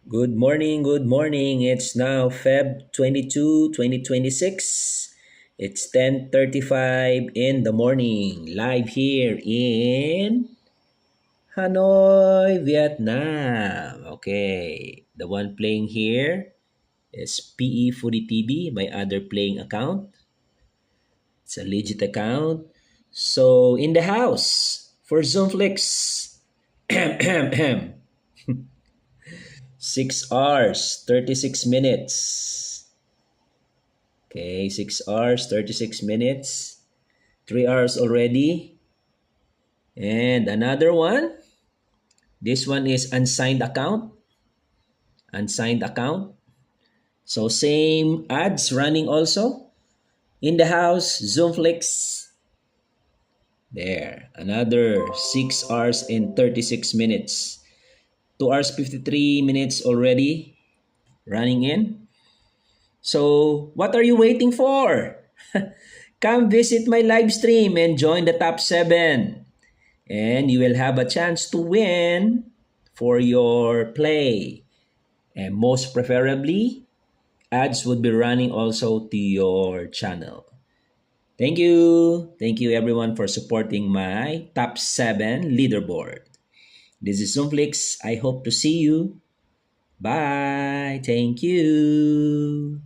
Good morning, good morning. It's now Feb 22, 2026. It's 10:35 in the morning, live here in Hanoi, Vietnam. Okay, the one playing here is PE Foodie TV, my other playing account. It's a legit account. So, in the house for Zoomflix. 6 hours, 36 minutes. Okay, 6 hours, 36 minutes. 3 hours already. And another one. This one is unsigned account. Unsigned account. So same ads running also. In the house, Zoomflix. There. Another 6 hours and 36 minutes. 2 hours 53 minutes already running in. So, what are you waiting for? Come visit my live stream and join the top 7. And you will have a chance to win for your play. And most preferably, ads would be running also to your channel. Thank you. Thank you everyone for supporting my top 7 leaderboard. This is Zoomflix. I hope to see you. Bye. Thank you.